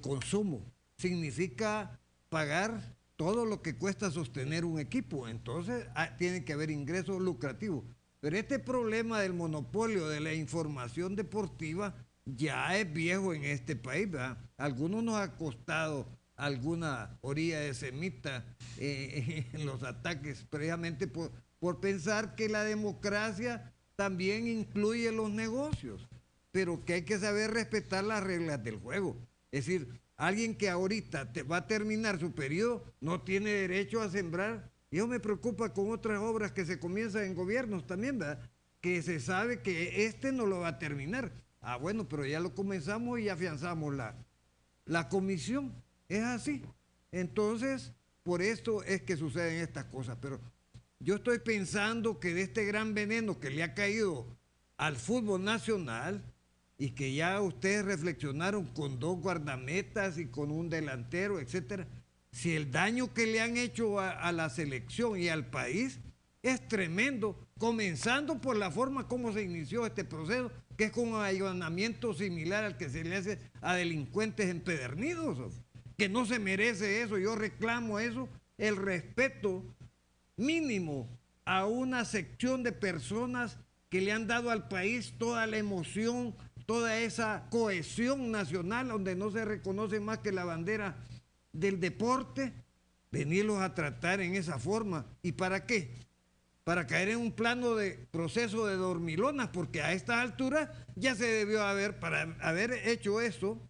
consumo, significa pagar todo lo que cuesta sostener un equipo. Entonces tiene que haber ingresos lucrativos. Pero este problema del monopolio de la información deportiva ya es viejo en este país, ¿verdad? A algunos nos ha costado alguna orilla de semita en los ataques, precisamente por pensar que la democracia también incluye los negocios, pero que hay que saber respetar las reglas del juego. Es decir, alguien que ahorita va a terminar su periodo no tiene derecho a sembrar. Y eso me preocupa con otras obras que se comienzan en gobiernos también, ¿verdad? Que se sabe que este no lo va a terminar. Ah, bueno, pero ya lo comenzamos y afianzamos la comisión. Es así. Entonces, por esto es que suceden estas cosas. Pero yo estoy pensando que de este gran veneno que le ha caído al fútbol nacional y que ya ustedes reflexionaron con 2 guardametas y con un delantero, etcétera, si el daño que le han hecho a la selección y al país es tremendo, comenzando por la forma como se inició este proceso, que es con un allanamiento similar al que se le hace a delincuentes empedernidos, que no se merece eso. Yo reclamo eso, el respeto mínimo a una sección de personas que le han dado al país toda la emoción, toda esa cohesión nacional, donde no se reconoce más que la bandera del deporte, venirlos a tratar en esa forma. ¿Y para qué? Para caer en un plano de proceso de dormilonas, porque a estas alturas ya se debió haber, para haber hecho eso,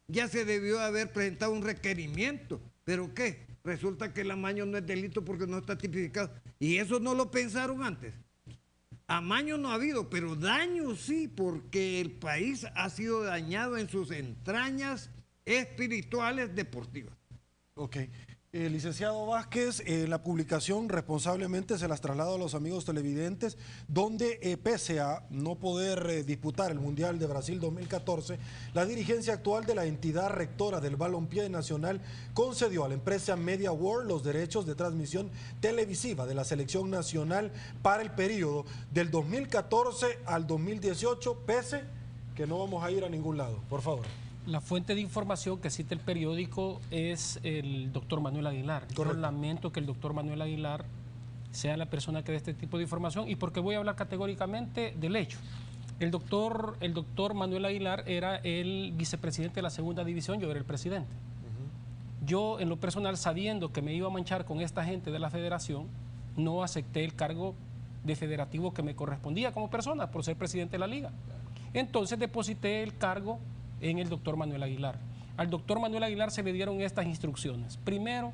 ya se debió haber presentado un requerimiento. ¿Pero qué? Resulta que el amaño no es delito porque no está tipificado. Y eso no lo pensaron antes. Amaño no ha habido, pero daño sí, porque el país ha sido dañado en sus entrañas espirituales deportivas. Ok. Licenciado Vázquez, la publicación responsablemente se las traslado a los amigos televidentes, donde pese a no poder disputar el Mundial de Brasil 2014, la dirigencia actual de la entidad rectora del balompié nacional concedió a la empresa Media World los derechos de transmisión televisiva de la selección nacional para el periodo del 2014 al 2018, pese que no vamos a ir a ningún lado. Por favor. La fuente de información que cita el periódico es el doctor Manuel Aguilar. Correcto. Yo lamento que el doctor Manuel Aguilar sea la persona que dé este tipo de información, y porque voy a hablar categóricamente del hecho. El doctor Manuel Aguilar era el vicepresidente de la segunda división, yo era el presidente. Yo, en lo personal, sabiendo que me iba a manchar con esta gente de la federación, no acepté el cargo de federativo que me correspondía como persona por ser presidente de la liga. Entonces deposité el cargo en el doctor Manuel Aguilar. Al doctor Manuel Aguilar se le dieron estas instrucciones. Primero,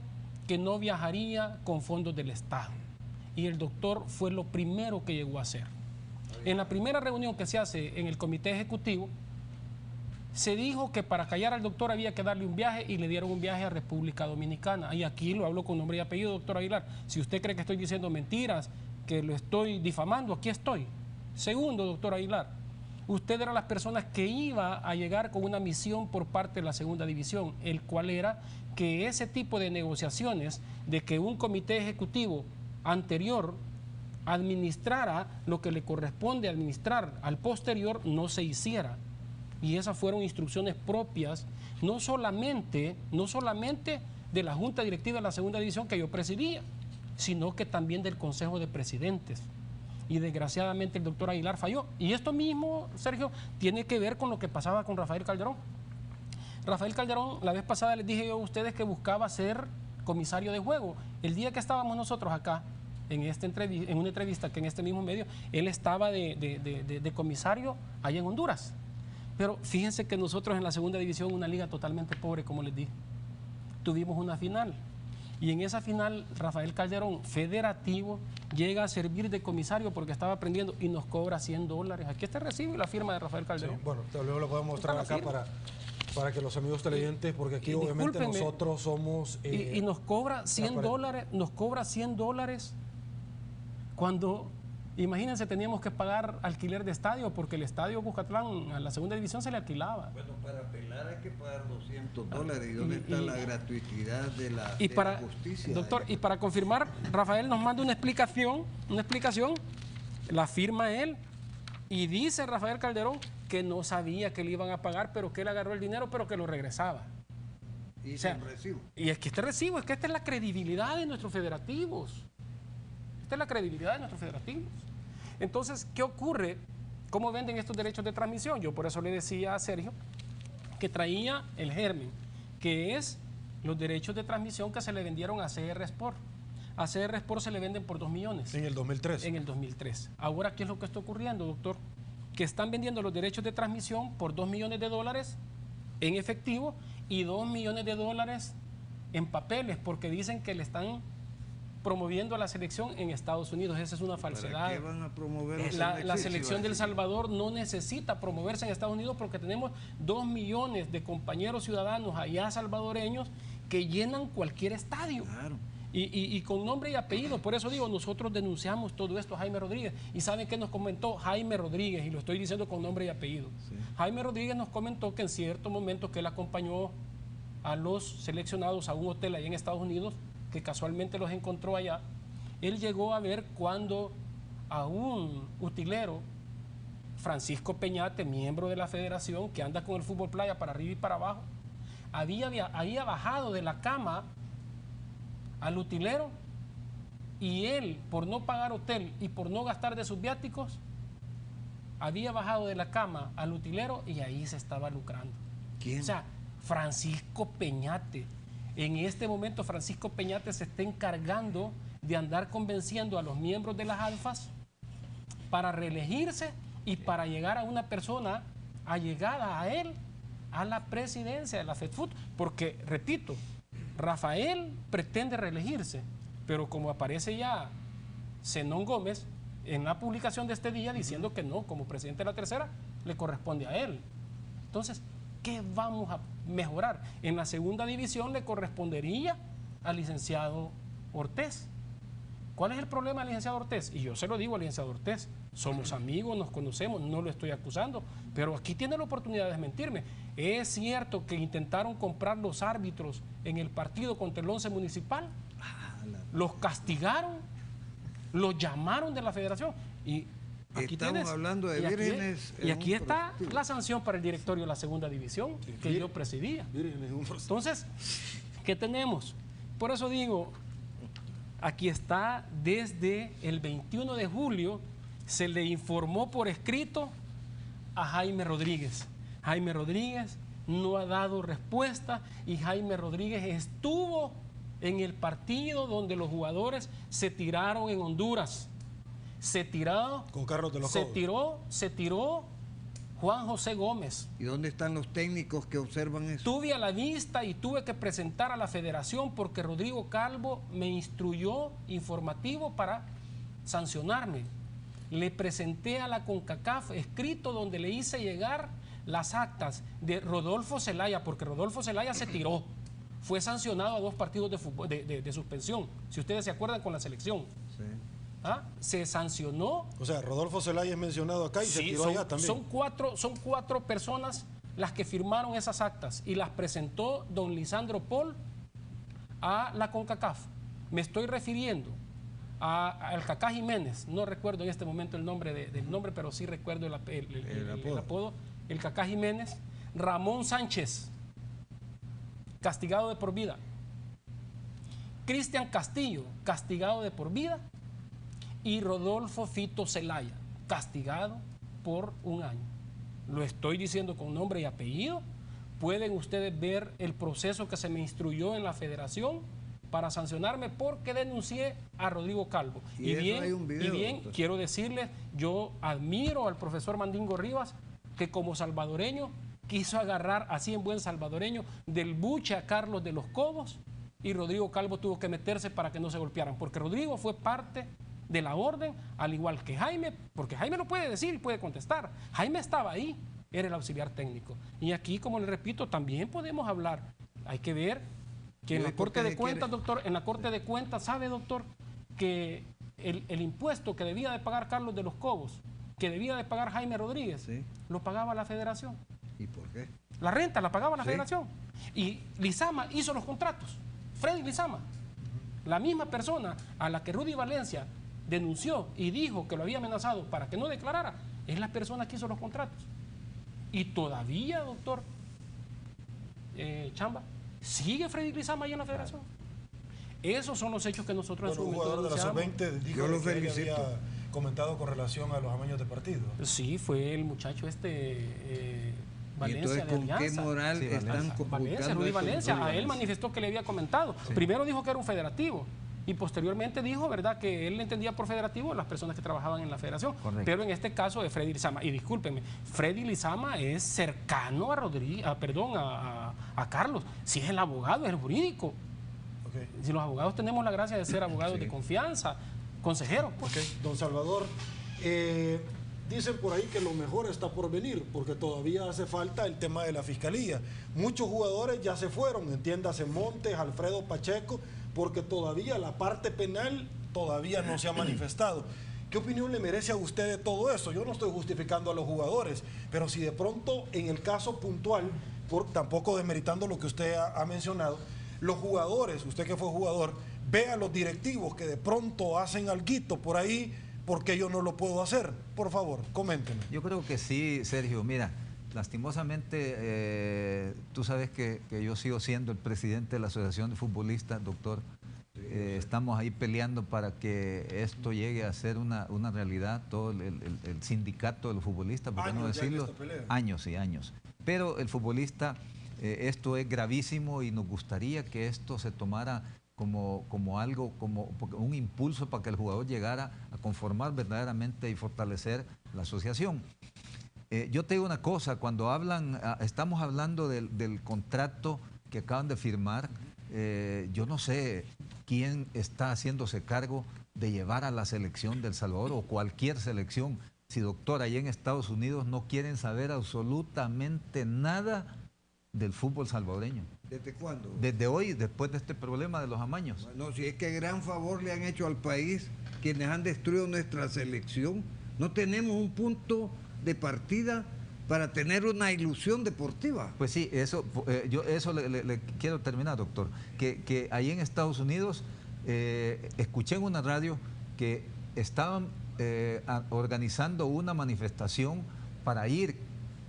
que no viajaría con fondos del Estado. Y el doctor fue lo primero que llegó a hacer. En la primera reunión que se hace en el comité ejecutivo, se dijo que para callar al doctor había que darle un viaje, y le dieron un viaje a República Dominicana. Y aquí lo hablo con nombre y apellido, doctor Aguilar. Si usted cree que estoy diciendo mentiras, que lo estoy difamando, aquí estoy. Segundo, doctor Aguilar, usted era las personas que iba a llegar con una misión por parte de la segunda división, el cual era que ese tipo de negociaciones, de que un comité ejecutivo anterior administrara lo que le corresponde administrar al posterior, no se hiciera. Y esas fueron instrucciones propias, no solamente de la Junta Directiva de la segunda división que yo presidía, sino que también del Consejo de Presidentes. Y desgraciadamente el doctor Aguilar falló. Y esto mismo, Sergio, tiene que ver con lo que pasaba con Rafael Calderón. Rafael Calderón, la vez pasada les dije yo a ustedes que buscaba ser comisario de juego. El día que estábamos nosotros acá, en una entrevista que en este mismo medio, él estaba de comisario allá en Honduras. Pero fíjense que nosotros en la segunda división, una liga totalmente pobre, como les dije, tuvimos una final. Y en esa final, Rafael Calderón, federativo, llega a servir de comisario porque estaba aprendiendo y nos cobra $100. Aquí está el recibo y la firma de Rafael Calderón. Sí, bueno, luego lo podemos mostrar acá para que los amigos televidentes, porque aquí obviamente nosotros somos... Y nos cobra $100, nos cobra $100 cuando... Imagínense, teníamos que pagar alquiler de estadio porque el estadio Cuscatlán a la segunda división se le alquilaba. Bueno, para apelar hay que pagar $200. ¿Y dónde está la gratuidad de la justicia? Doctor, y para confirmar, Rafael nos manda una explicación, la firma él, y dice Rafael Calderón que no sabía que le iban a pagar, pero que él agarró el dinero, pero que lo regresaba. Y sin recibo. Y es que este recibo, es que esta es la credibilidad de nuestros federativos. Esta es la credibilidad de nuestros federativos. Entonces, ¿qué ocurre? ¿Cómo venden estos derechos de transmisión? Yo por eso le decía a Sergio que traía el germen, que es los derechos de transmisión que se le vendieron a CR Sport. A CR Sport se le venden por 2 millones. En el 2003. En el 2003. Ahora, ¿qué es lo que está ocurriendo, doctor? Que están vendiendo los derechos de transmisión por $2 millones en efectivo, y $2 millones en papeles, porque dicen que le están promoviendo a la selección en Estados Unidos. Esa es una falsedad. ¿Para qué van a promover La selección del Salvador no necesita promoverse en Estados Unidos porque tenemos 2 millones de compañeros ciudadanos allá salvadoreños que llenan cualquier estadio. Claro. Y con nombre y apellido. Por eso digo, nosotros denunciamos todo esto a Jaime Rodríguez. ¿Y saben qué nos comentó Jaime Rodríguez? Y lo estoy diciendo con nombre y apellido. Sí. Jaime Rodríguez nos comentó que en cierto momento que él acompañó a los seleccionados a un hotel allá en Estados Unidos, que casualmente los encontró allá, él llegó a ver cuando a un utilero, Francisco Peñate, miembro de la federación, que anda con el fútbol playa para arriba y para abajo, había bajado de la cama al utilero, y él, por no pagar hotel y por no gastar de sus viáticos, había bajado de la cama al utilero y ahí se estaba lucrando. ¿Quién? O sea, Francisco Peñate. En este momento Francisco Peñate se está encargando de andar convenciendo a los miembros de las alfas para reelegirse y para llegar a una persona allegada a él a la presidencia de la FEDFUT. Porque, repito, Rafael pretende reelegirse, pero como aparece ya Zenón Gómez en la publicación de este día diciendo que no, como presidente de la tercera, le corresponde a él. Entonces, ¿qué vamos a mejorar? En la segunda división le correspondería al licenciado Ortiz. ¿Cuál es el problema del licenciado Ortiz? Y yo se lo digo al licenciado Ortiz, somos amigos, nos conocemos, no lo estoy acusando, pero aquí tiene la oportunidad de desmentirme. ¿Es cierto que intentaron comprar los árbitros en el partido contra el Once Municipal? Los castigaron, los llamaron de la federación y aquí estamos hablando de vírgenes. Y aquí está la sanción para el directorio de la segunda división que yo presidía. Entonces, ¿qué tenemos? Por eso digo, aquí está, desde el 21 de julio se le informó por escrito a Jaime Rodríguez. Jaime Rodríguez no ha dado respuesta y Jaime Rodríguez estuvo en el partido donde los jugadores se tiraron en Honduras. Se tiró con Carlos de los Cobos. Se tiró Juan José Gómez. ¿Y dónde están los técnicos que observan eso? Tuve a la vista y tuve que presentar a la federación porque Rodrigo Calvo me instruyó informativo para sancionarme. Le presenté a la CONCACAF escrito donde le hice llegar las actas de Rodolfo Zelaya, porque Rodolfo Zelaya se tiró. Fue sancionado a 2 partidos de fútbol, de suspensión, si ustedes se acuerdan, con la selección. Sí. ¿Ah? Se sancionó. O sea, Rodolfo Zelaya es mencionado acá y se tiró allá también. Son cuatro personas las que firmaron esas actas y las presentó don Lisandro Paul a la CONCACAF. Me estoy refiriendo al Cacá Jiménez, no recuerdo en este momento el nombre del nombre, pero sí recuerdo el apodo. El Cacá Jiménez, Ramón Sánchez, castigado de por vida, Cristian Castillo, castigado de por vida, y Rodolfo Fito Zelaya, castigado por 1 año. Lo estoy diciendo con nombre y apellido. Pueden ustedes ver el proceso que se me instruyó en la federación para sancionarme porque denuncié a Rodrigo Calvo. Y bien, quiero decirles, yo admiro al profesor Mandingo Rivas, que como salvadoreño quiso agarrar, así en buen salvadoreño, del buche a Carlos de los Cobos, y Rodrigo Calvo tuvo que meterse para que no se golpearan, porque Rodrigo fue parte de la orden, al igual que Jaime, porque Jaime lo puede decir y puede contestar. Jaime estaba ahí, era el auxiliar técnico. Y aquí, como le repito, también podemos hablar. Hay que ver que en la Corte de Cuentas, doctor, en la Corte de Cuentas, ¿sabe, doctor, que el impuesto que debía de pagar Carlos de los Cobos, que debía de pagar Jaime Rodríguez, sí, lo pagaba la federación? ¿Y por qué? La renta la pagaba la federación. Y Lizama hizo los contratos. Freddy Lizama, la misma persona a la que Rudy Valencia denunció y dijo que lo había amenazado para que no declarara, es la persona que hizo los contratos. Y todavía, doctor Chamba, sigue Freddy Lizama ahí en la federación. Esos son los hechos que nosotros en su momento denunciamos. Un jugador de la sub-20 dijo yo lo que había comentado con relación a los amaños de partido. Sí, fue el muchacho Valencia, entonces, ¿con qué moral están Valencia, Rudy Valencia? A él manifestó que le había comentado. Sí. Primero dijo que era un federativo y posteriormente dijo, ¿verdad?, que él entendía por federativo a las personas que trabajaban en la federación. Correcto. Pero en este caso de Freddy Lizama, y discúlpenme, Freddy Lizama es cercano a a Carlos. Si es el abogado, es el jurídico. Okay. Si los abogados tenemos la gracia de ser abogados de confianza, consejeros. Pues. Okay. Don Salvador, dicen por ahí que lo mejor está por venir, porque todavía hace falta el tema de la fiscalía. Muchos jugadores ya se fueron, entiéndase Montes, Alfredo Pacheco, porque todavía la parte penal todavía no se ha manifestado. ¿Qué opinión le merece a usted de todo eso? Yo no estoy justificando a los jugadores, pero si de pronto en el caso puntual, tampoco desmeritando lo que usted ha mencionado, los jugadores, usted que fue jugador, ve a los directivos que de pronto hacen alguito por ahí, porque yo no lo puedo hacer. Por favor, coménteme. Yo creo que sí, Sergio. Mira, lastimosamente, tú sabes que yo sigo siendo el presidente de la Asociación de Futbolistas, doctor. Estamos ahí peleando para que esto llegue a ser una realidad, todo el sindicato de los futbolistas, ¿por qué no decirlo? Años y años. Pero el futbolista, esto es gravísimo y nos gustaría que esto se tomara como algo, como un impulso para que el jugador llegara a conformar verdaderamente y fortalecer la asociación. Yo te digo una cosa, cuando estamos hablando del contrato que acaban de firmar, yo no sé quién está haciéndose cargo de llevar a la selección de El Salvador o cualquier selección. Si, doctor, allá en Estados Unidos no quieren saber absolutamente nada del fútbol salvadoreño. ¿Desde cuándo? Desde hoy, después de este problema de los amaños. No, si es que gran favor le han hecho al país quienes han destruido nuestra selección. No tenemos un punto de partida para tener una ilusión deportiva. Pues sí, yo le quiero terminar, doctor. Que ahí en Estados Unidos escuché en una radio que estaban organizando una manifestación para ir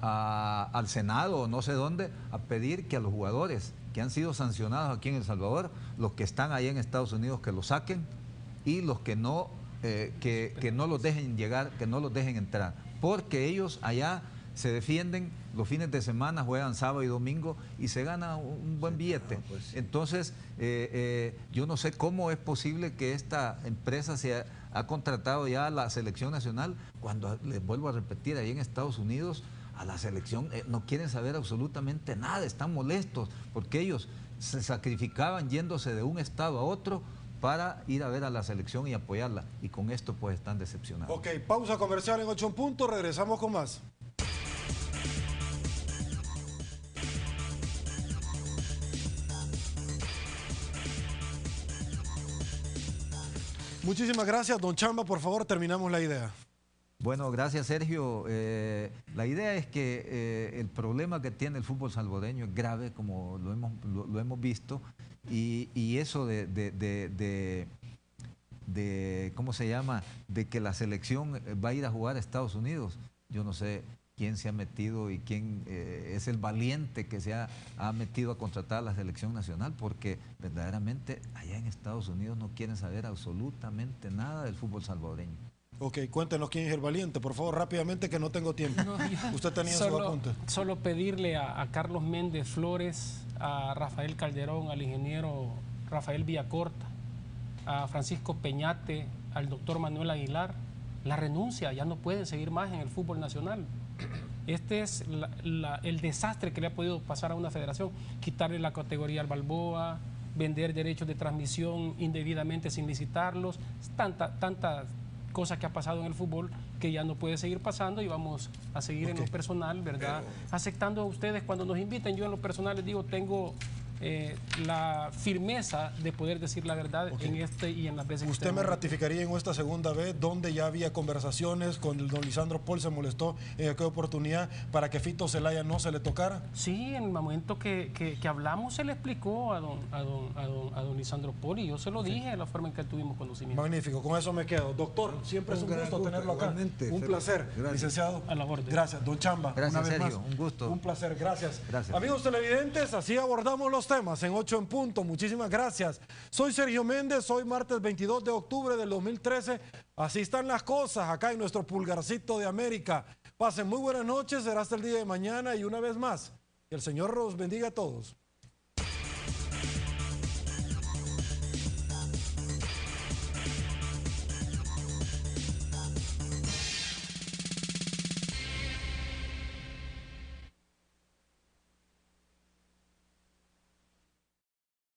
al Senado o no sé dónde a pedir que a los jugadores que han sido sancionados aquí en El Salvador, los que están ahí en Estados Unidos, que los saquen, y los que no los dejen llegar, que no los dejen entrar, porque ellos allá se defienden, los fines de semana juegan sábado y domingo y se gana un buen billete. Pues sí. Entonces, yo no sé cómo es posible que esta empresa ha contratado ya a la selección nacional, cuando les vuelvo a repetir, ahí en Estados Unidos a la selección no quieren saber absolutamente nada, están molestos porque ellos se sacrificaban yéndose de un estado a otro para ir a ver a la selección y apoyarla, y con esto pues están decepcionados. Ok, pausa comercial en 8 puntos, regresamos con más. Muchísimas gracias, don Chamba, por favor, terminamos la idea. Bueno, gracias, Sergio. La idea es que el problema que tiene el fútbol salvadoreño es grave, como lo hemos visto, y eso de ¿cómo se llama?, de que la selección va a ir a jugar a Estados Unidos. Yo no sé quién se ha metido y quién es el valiente que se ha metido a contratar a la selección nacional, porque verdaderamente allá en Estados Unidos no quieren saber absolutamente nada del fútbol salvadoreño. Ok, cuéntenos quién es el valiente, por favor, rápidamente, que no tengo tiempo. Usted tenía su apunte. Solo pedirle a Carlos Méndez Flores, a Rafael Calderón, al ingeniero Rafael Villacorta, a Francisco Peñate, al doctor Manuel Aguilar, la renuncia. Ya no pueden seguir más en el fútbol nacional. Este es el desastre que le ha podido pasar a una federación: quitarle la categoría al Balboa, vender derechos de transmisión indebidamente sin licitarlos, tanta cosa que ha pasado en el fútbol que ya no puede seguir pasando, y vamos a seguir en lo personal, ¿verdad? Aceptando a ustedes cuando nos inviten. Yo en lo personal les digo, tengo la firmeza de poder decir la verdad en este y en las veces que ¿Usted me ratificaría en esta segunda vez, donde ya había conversaciones con el don Lisandro Paul, se molestó en aquella oportunidad para que Fito Zelaya no se le tocara? Sí, en el momento que hablamos se le explicó a don Lisandro Paul, y yo se lo dije de la forma en que tuvimos conocimiento. Magnífico, con eso me quedo. Doctor, siempre es un gusto tenerlo acá. Un placer, licenciado. A la orden. Gracias, don Chamba. Gracias, una vez Sergio, más. un gusto. Un placer, gracias. Gracias. Amigos televidentes, así abordamos los temas en 8 en punto. Muchísimas gracias. Soy Sergio Méndez, hoy martes 22 de octubre del 2013. Así están las cosas acá en nuestro pulgarcito de América. Pasen muy buenas noches, será hasta el día de mañana, y una vez más, que el Señor los bendiga a todos.